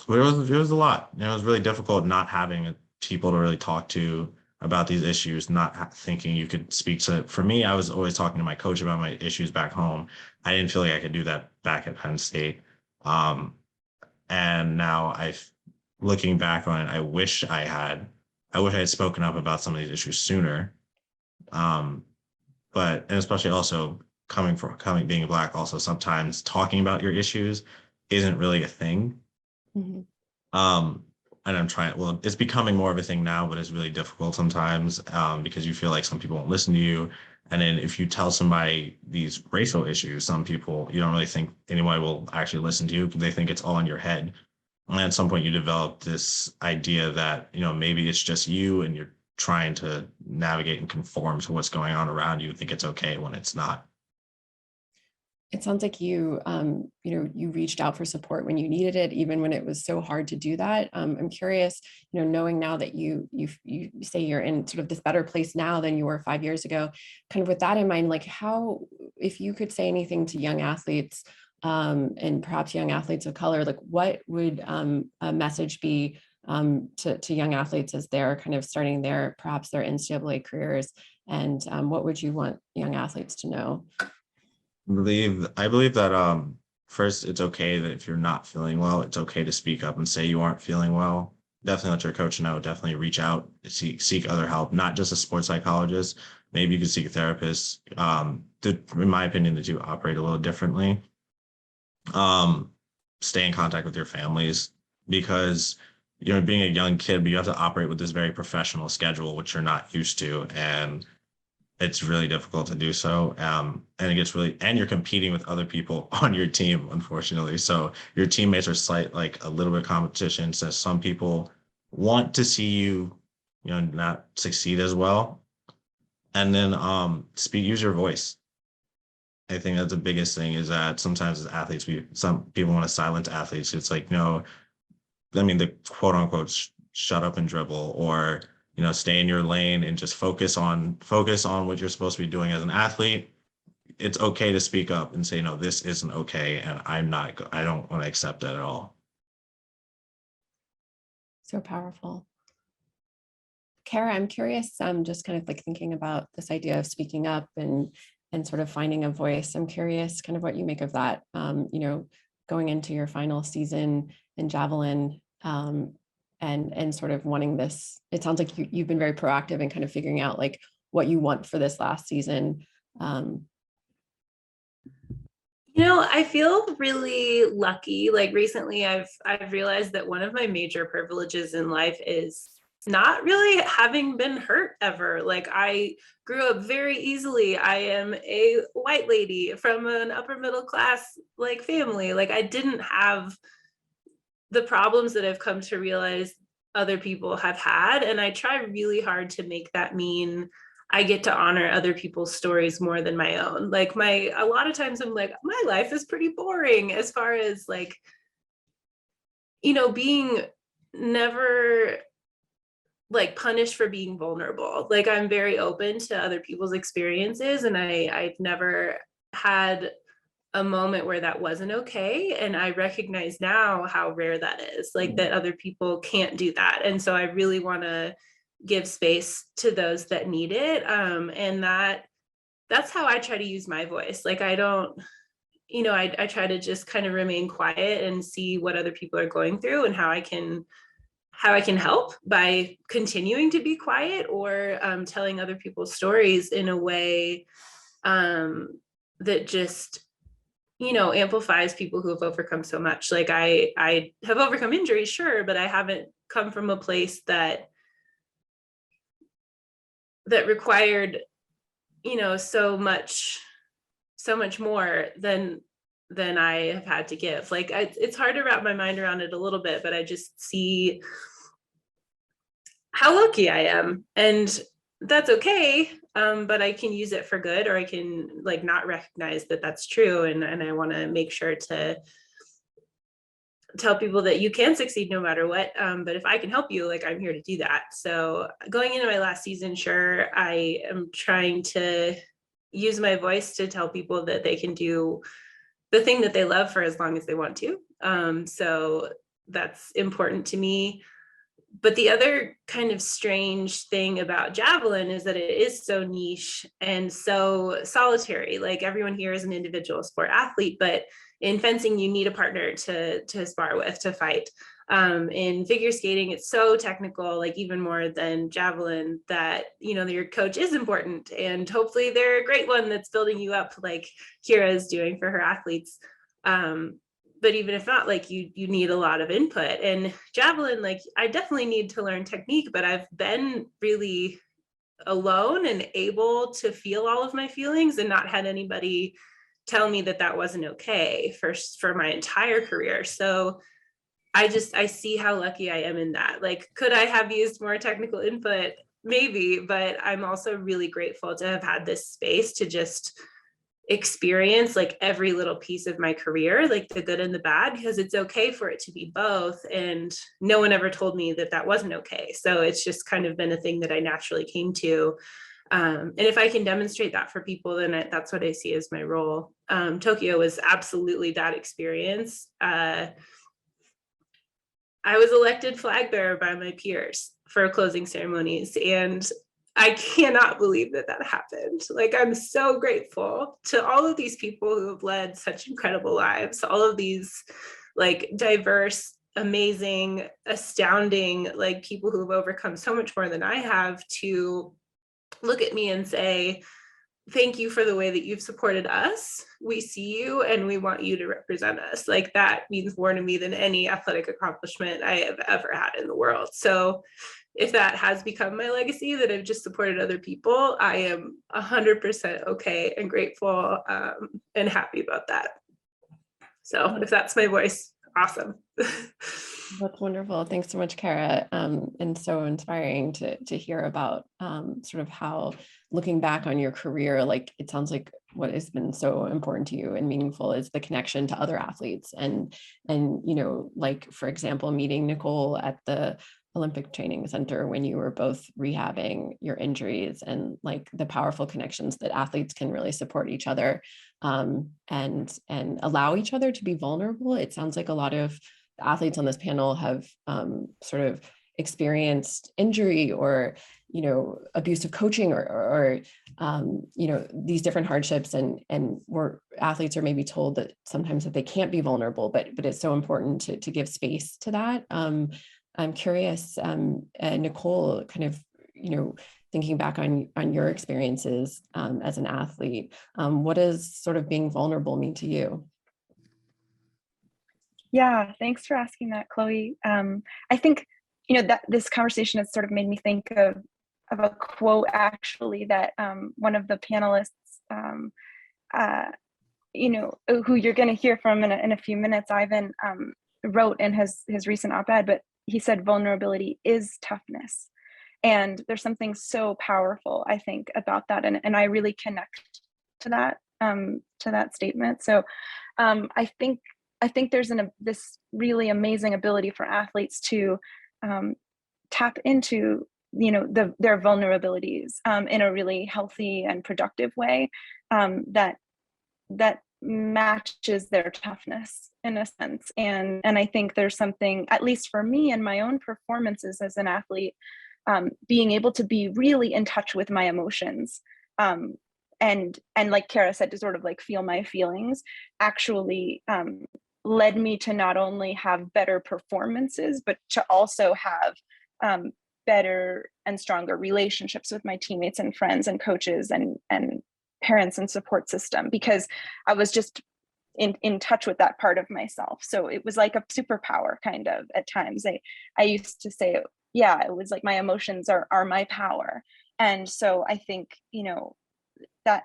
[SPEAKER 5] it was a lot. It was really difficult not having people to really talk to about these issues, not thinking you could speak to. For me, I was always talking to my coach about my issues back home. I didn't feel like I could do that back at Penn State. And now looking back on it, I wish I had spoken up about some of these issues sooner. And especially also being Black, also sometimes talking about your issues isn't really a thing.
[SPEAKER 3] Mm-hmm.
[SPEAKER 5] And it's becoming more of a thing now, but it's really difficult sometimes, because you feel like some people won't listen to you. And then if you tell somebody these racial issues, some people, you don't really think anyone will actually listen to you, because they think it's all in your head. And at some point you develop this idea that, maybe it's just you and you're trying to navigate and conform to what's going on around you, think it's okay when it's not.
[SPEAKER 3] It sounds like you reached out for support when you needed it, even when it was so hard to do that. I'm curious, knowing now that you say you're in sort of this better place now than you were 5 years ago, kind of with that in mind, like if you could say anything to young athletes, and perhaps young athletes of color, like what would a message be to young athletes as they're kind of starting perhaps their NCAA careers, and what would you want young athletes to know?
[SPEAKER 5] I believe that first, it's okay that if you're not feeling well, it's okay to speak up and say you aren't feeling well. Definitely let your coach know. Definitely reach out, seek other help, not just a sports psychologist. Maybe you could seek a therapist. In my opinion, the two operate a little differently. Stay in contact with your families, because being a young kid, but you have to operate with this very professional schedule, which you're not used to, and it's really difficult to do so. And and you're competing with other people on your team, unfortunately. So your teammates are like a little bit of competition. So some people want to see you, not succeed as well. And then use your voice. I think that's the biggest thing, is that sometimes as athletes, some people want to silence athletes. It's like, no, the quote unquote shut up and dribble, or stay in your lane and just focus on what you're supposed to be doing as an athlete. It's okay to speak up and say, no, this isn't okay, and I don't want to accept that at all.
[SPEAKER 3] So powerful. Kiira, I'm curious, just kind of like thinking about this idea of speaking up and sort of finding a voice. I'm curious kind of what you make of that, going into your final season in javelin, and sort of wanting this. It sounds like you've been very proactive in kind of figuring out like what you want for this last season.
[SPEAKER 6] I feel really lucky. Like recently I've realized that one of my major privileges in life is not really having been hurt ever. Like, I grew up very easily. I am a white lady from an upper middle class like family. Like, I didn't have the problems that I've come to realize other people have had. And I try really hard to make that mean I get to honor other people's stories more than my own. Like, a lot of times I'm like, my life is pretty boring as far as like, being never like punished for being vulnerable. Like, I'm very open to other people's experiences, and I've never had a moment where that wasn't okay. And I recognize now how rare that is, like that other people can't do that. And so I really want to give space to those that need it. And that's how I try to use my voice. Like I don't, I try to just kind of remain quiet and see what other people are going through and how I can help by continuing to be quiet or telling other people's stories in a way that just, amplifies people who have overcome so much. Like I have overcome injuries, sure, but I haven't come from a place that required, so much more than I have had to give. Like it's hard to wrap my mind around it a little bit, but I just see how lucky I am, and that's okay. But I can use it for good, or I can like not recognize that that's true. And I want to make sure to tell people that you can succeed no matter what. But if I can help you, like I'm here to do that. So going into my last season, sure, I am trying to use my voice to tell people that they can do the thing that they love for as long as they want to. So that's important to me. But the other kind of strange thing about javelin is that it is so niche and so solitary. Like everyone here is an individual sport athlete, but in fencing, you need a partner to spar with, to fight. In figure skating, it's so technical, like even more than javelin, that, your coach is important. And hopefully they're a great one that's building you up like Kiira is doing for her athletes. But even if not, like you need a lot of input. And javelin, like I definitely need to learn technique, but I've been really alone and able to feel all of my feelings and not had anybody tell me that that wasn't okay for my entire career. So I see how lucky I am in that. Like, could I have used more technical input? Maybe, but I'm also really grateful to have had this space to just experience like every little piece of my career, like the good and the bad, because it's okay for it to be both. And no one ever told me that that wasn't okay. So it's just kind of been a thing that I naturally came to. And if I can demonstrate that for people, then that's what I see as my role. Tokyo was absolutely that experience. I was elected flag bearer by my peers for closing ceremonies, and I cannot believe that happened. Like, I'm so grateful to all of these people who have led such incredible lives, all of these like diverse, amazing, astounding, like people who have overcome so much more than I have, to look at me and say, thank you for the way that you've supported us. We see you and we want you to represent us. Like, that means more to me than any athletic accomplishment I have ever had in the world. So if that has become my legacy, that I've just supported other people, I am 100% okay and grateful and happy about that. So if that's my voice, awesome.
[SPEAKER 3] That's wonderful. Thanks so much, Kiira. And so inspiring to hear about sort of how, looking back on your career, like it sounds like what has been so important to you and meaningful is the connection to other athletes. And like, for example, meeting Nicole at the Olympic Training Center when you were both rehabbing your injuries, and like the powerful connections that athletes can really support each other and allow each other to be vulnerable. It sounds like a lot of athletes on this panel have sort of experienced injury or, abusive coaching or these different hardships, and where athletes are maybe told that sometimes that they can't be vulnerable, but it's so important to give space to that. I'm curious, Nicole, kind of, thinking back on your experiences as an athlete, what does sort of being vulnerable mean to you?
[SPEAKER 2] Yeah, thanks for asking that, Chloe. I think, that this conversation has sort of made me think of a quote, actually, that one of the panelists, who you're going to hear from in a few minutes, Ivan, wrote in his recent op-ed, but he said vulnerability is toughness. And there's something so powerful, I think, about that. And I really connect to that statement. So I think there's this really amazing ability for athletes to tap into, their vulnerabilities in a really healthy and productive way, that matches their toughness in a sense. And I think there's something, at least for me in my own performances as an athlete, being able to be really in touch with my emotions. And like Kiira said, to sort of like feel my feelings actually led me to not only have better performances, but to also have better and stronger relationships with my teammates and friends and coaches and parents and support system, because I was just in touch with that part of myself. So it was like a superpower kind of at times. I used to say, yeah, it was like my emotions are my power. And so I think, you know, that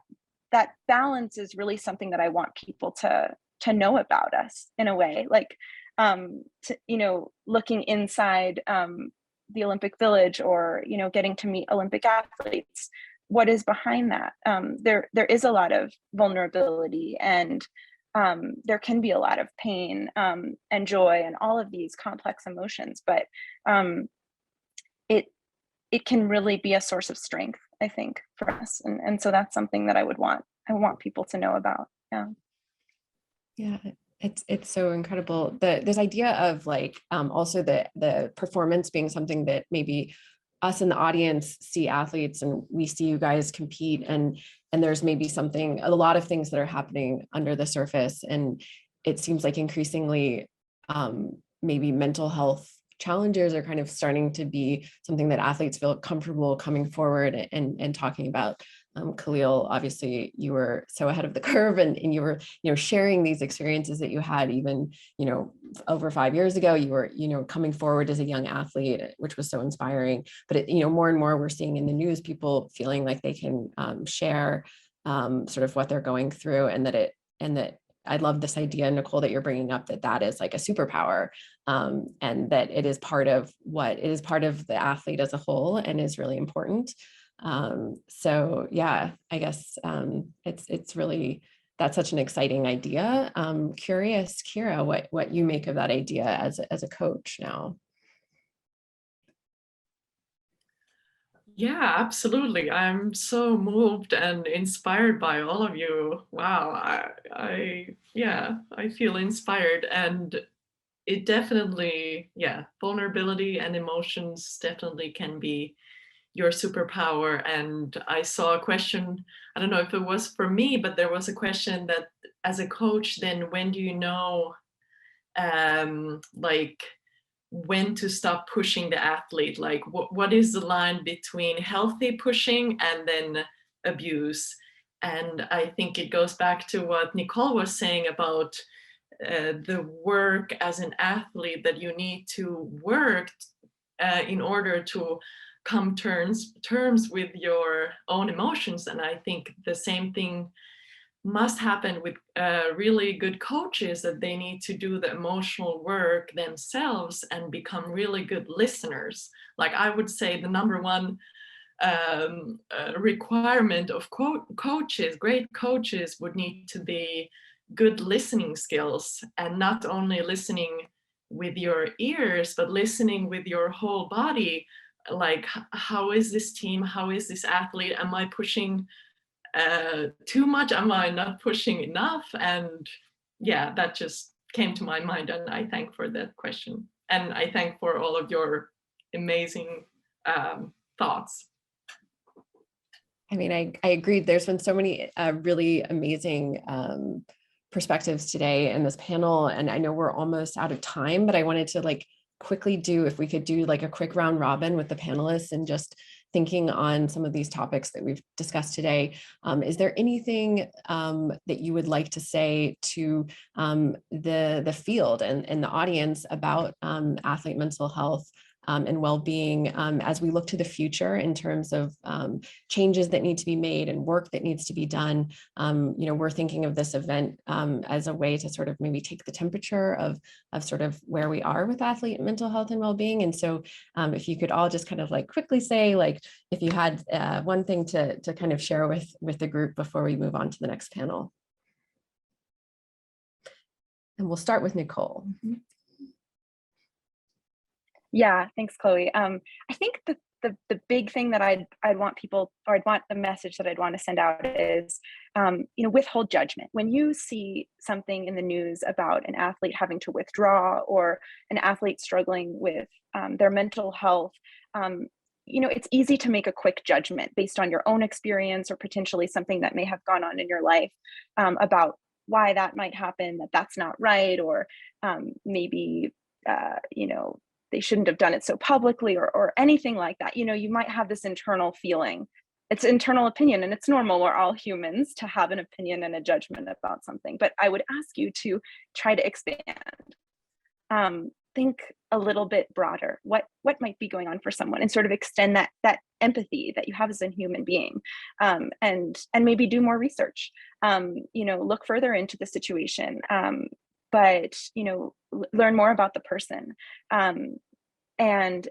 [SPEAKER 2] balance is really something that I want people to know about us in a way, like, to, you know, looking inside the Olympic Village, or, you know, getting to meet Olympic athletes, what is behind that? There is a lot of vulnerability, and there can be a lot of pain and joy and all of these complex emotions, but it can really be a source of strength, I think, for us. And so that's something that I want people to know about. Yeah.
[SPEAKER 3] Yeah, it's so incredible. This idea of like also the performance being something that maybe us in the audience see athletes and we see you guys compete, and there's maybe a lot of things that are happening under the surface, and it seems like increasingly maybe mental health challenges are kind of starting to be something that athletes feel comfortable coming forward and talking about. Khalil, obviously you were so ahead of the curve, and you were, you know, sharing these experiences that you had even, you know, over 5 years ago. You were, you know, coming forward as a young athlete, which was so inspiring. But it, you know, more and more we're seeing in the news people feeling like they can share sort of what they're going through, and that I love this idea, Nicole, that you're bringing up, that is like a superpower, and that it is part of the athlete as a whole and is really important. So yeah, I guess it's really, that's such an exciting idea. Curious, Kiira, what you make of that idea as a coach now.
[SPEAKER 4] Yeah, absolutely. I'm so moved and inspired by all of you. Wow, I feel inspired, and it definitely, yeah, vulnerability and emotions definitely can be your superpower. And I saw a question, I don't know if it was for me, but there was a question that as a coach, then when do you know like when to stop pushing the athlete? Like what is the line between healthy pushing and then abuse? And I think it goes back to what Nicole was saying about the work as an athlete, that you need to work in order to come terms with your own emotions. And I think the same thing must happen with really good coaches, that they need to do the emotional work themselves and become really good listeners. Like I would say the number one requirement of coaches, great coaches, would need to be good listening skills, and not only listening with your ears, but listening with your whole body. Like, how is this team? How is this athlete? Am I pushing too much? Am I not pushing enough? And yeah, that just came to my mind, and I thank for that question. And I thank for all of your amazing thoughts.
[SPEAKER 3] I mean, I agree. There's been so many really amazing perspectives today in this panel, and I know we're almost out of time, but I wanted to like quickly if we could do like a quick round robin with the panelists, and just thinking on some of these topics that we've discussed today. Is there anything that you would like to say to the field and the audience about athlete mental health and well-being as we look to the future in terms of changes that need to be made and work that needs to be done? You know, we're thinking of this event as a way to sort of maybe take the temperature of sort of where we are with athlete mental health and well-being. And so if you could all just kind of like quickly say, like, if you had one thing to kind of share with the group before we move on to the next panel. And we'll start with Nicole.
[SPEAKER 2] Yeah, thanks, Chloe. I think the big thing that I'd want people, or I'd want the message that I'd want to send out is, withhold judgment. When you see something in the news about an athlete having to withdraw, or an athlete struggling with their mental health, it's easy to make a quick judgment based on your own experience, or potentially something that may have gone on in your life, about why that might happen, that's not right, or maybe, they shouldn't have done it so publicly, or anything like that. You might have this internal feeling. It's internal opinion, and it's normal. We're all humans to have an opinion and a judgment about something. But I would ask you to try to expand. Think a little bit broader. What might be going on for someone, and sort of extend that empathy that you have as a human being, and maybe do more research. Look further into the situation. But learn more about the person, and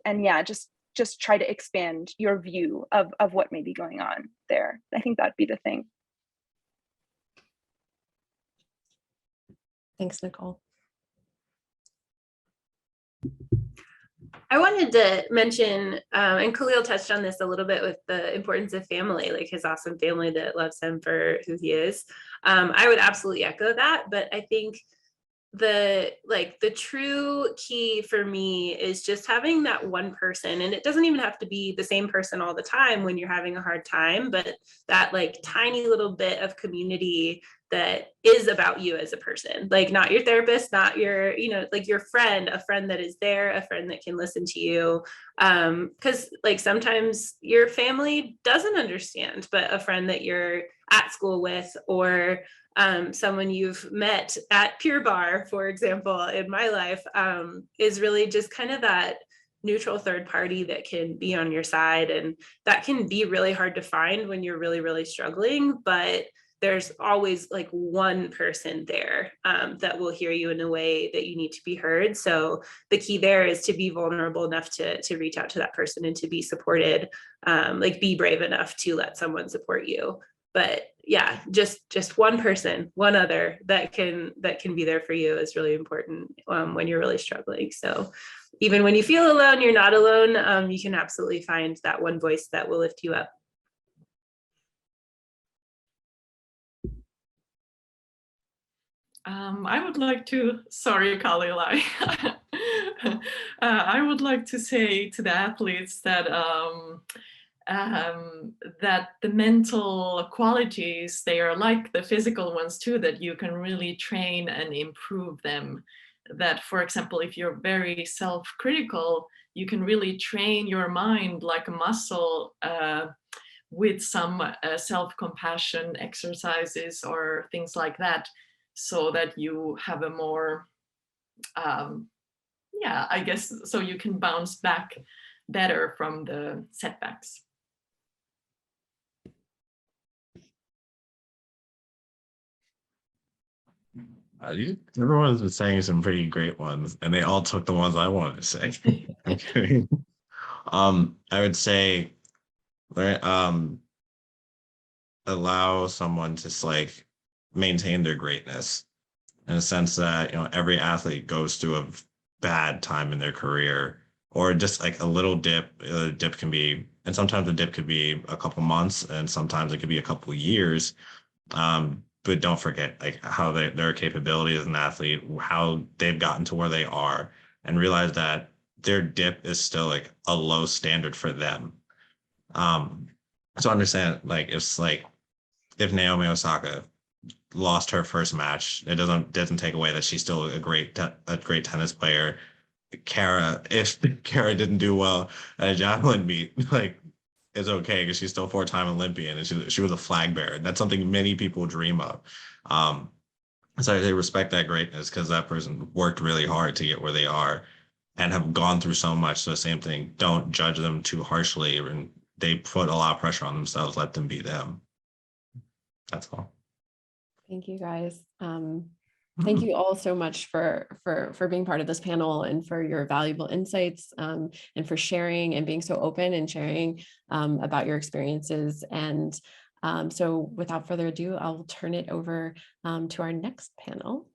[SPEAKER 2] yeah, just try to expand your view of what may be going on there. I think that'd be the thing.
[SPEAKER 3] Thanks, Nicole.
[SPEAKER 6] I wanted to mention, and Khalil touched on this a little bit with the importance of family, like his awesome family that loves him for who he is. I would absolutely echo that, but I think the true key for me is just having that one person, and it doesn't even have to be the same person all the time when you're having a hard time, but that tiny little bit of community that is about you as a person, not your therapist, not your, your friend, a friend that is there, a friend that can listen to you. Because sometimes your family doesn't understand, but a friend that you're at school with, or someone you've met at Pure Bar, for example, in my life, is really just kind of that neutral third party that can be on your side. And that can be really hard to find when you're really, really struggling, but there's always one person there that will hear you in a way that you need to be heard. So the key there is to be vulnerable enough to reach out to that person and to be supported, be brave enough to let someone support you. But yeah, just one person, one other that can be there for you is really important when you're really struggling. So even when you feel alone, you're not alone. You can absolutely find that one voice that will lift you up.
[SPEAKER 4] I would like to, sorry, Khalil, I would like to say to the athletes that that the mental qualities, they are like the physical ones too, that you can really train and improve them. That, for example, if you're very self-critical, you can really train your mind like a muscle with some self-compassion exercises or things like that, so that you have a more, I guess, so you can bounce back better from the setbacks.
[SPEAKER 5] Everyone's been saying some pretty great ones, and they all took the ones I wanted to say. Okay. I would say, allow someone to maintain their greatness, in a sense that every athlete goes through a bad time in their career, or just a little dip. A dip can be, and sometimes the dip could be a couple months, and sometimes it could be a couple years. But don't forget how their capability as an athlete, how they've gotten to where they are, and realize that their dip is still a low standard for them. So understand if Naomi Osaka lost her first match, it doesn't take away that she's still a great tennis player. If Kiira didn't do well at a javelin meet, it's okay, because she's still 4-time Olympian, and she was a flag bearer. That's something many people dream of. So they respect that greatness, because that person worked really hard to get where they are and have gone through so much. So the same thing, don't judge them too harshly, and they put a lot of pressure on themselves. Let them be them. That's all.
[SPEAKER 3] Thank you, guys. Thank you all so much for being part of this panel, and for your valuable insights, and for sharing and being so open and sharing about your experiences. And so without further ado, I'll turn it over to our next panel.